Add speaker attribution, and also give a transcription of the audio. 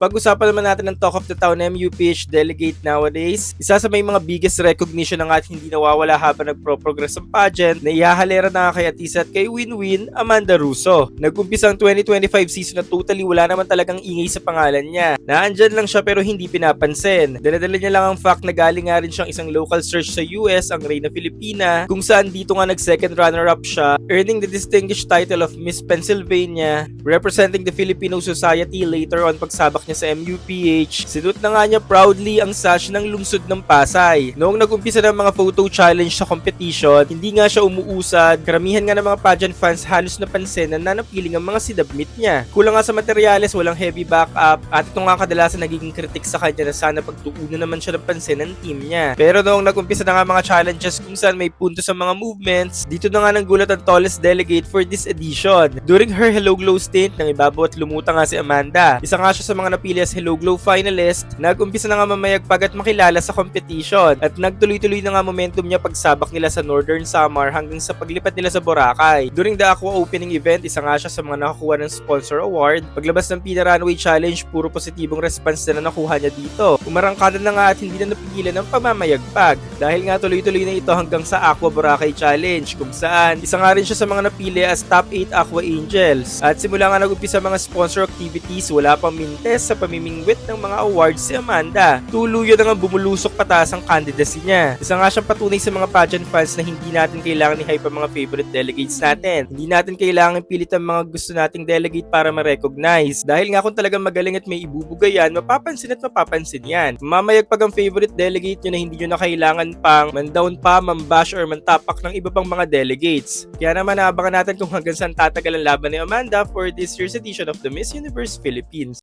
Speaker 1: Pag-usapan naman natin ng Talk of the Town MUPH delegate nowadays. Isa sa may mga biggest recognition ng ating hindi nawawala habang nagpro-progress ang pageant na ihahalera na kay Atisa at kay Winwin, Amanda Russo. Nag-umpisa ang 2025 season na totally wala naman talagang ingay sa pangalan niya. Naandyan lang siya pero hindi pinapansin. Daladala niya lang ang fact na galing nga rin siyang isang local search sa US, ang Reyna Filipina, kung saan dito nga nag-second runner-up siya, earning the distinguished title of Miss Pennsylvania, representing the Filipino society later on pagsabak niya sa MUPH. Sinuot na nga niya proudly ang sash ng lungsod ng Pasay. Noong nag-umpisa ng mga photo challenge sa competition, hindi nga siya umuusad. Karamihan nga ng mga pageant fans halos napansin na nanapiling ang mga sinubmit niya. Kulang nga sa materyales, walang heavy backup, at ito nga kadalasan nagiging kritik sa kanya na sana pagtuunan naman siya ng pansin ng team niya. Pero noong nag-umpisa na nga mga challenges kung saan may punto sa mga movements, dito na nga nanggulat ang tallest delegate for this edition. During her Hello Glow stint, nang ibabaw at lumutang nga si Amanda. Isa nga siya sa mga napili as Hello Glow finalist, nag-umpisa na nga mamayagpag at makilala sa competition at nagtuloy-tuloy na nga momentum niya pagsabak nila sa Northern Samar hanggang sa paglipat nila sa Boracay. During the Aqua opening event, isa nga siya sa mga nakakuha ng sponsor award. Paglabas ng Pina Runway Challenge, puro positibong response na nakuha niya dito. Umarangkada na nga at hindi na napigilan ng pamamayagpag dahil nga tuloy-tuloy na ito hanggang sa Aqua Boracay Challenge kung saan isa nga rin siya sa mga napili as top 8 Aqua Angels. At simula nga nag-umpisa mga sponsor activities, wala pang mintes sa pamimingwit ng mga awards si Amanda. Tuluyan na nga bumulusok pataas ang candidacy niya. Isa nga siyang patunay sa mga pageant fans na hindi natin kailangan i-hype ang mga favorite delegates natin. Hindi natin kailangan pilit ang mga gusto nating delegate para ma-recognize. Dahil nga kung talagang magaling at may ibubugayan, mapapansin at mapapansin yan. Mamayagpag ang favorite delegate nyo na hindi nyo na kailangan pang man-down pa, man-bash or man-tapak ng iba pang mga delegates. Kaya naman naabangan natin kung hanggang saan tatagal ang laban ni Amanda for this year's edition of the Miss Universe Philippines.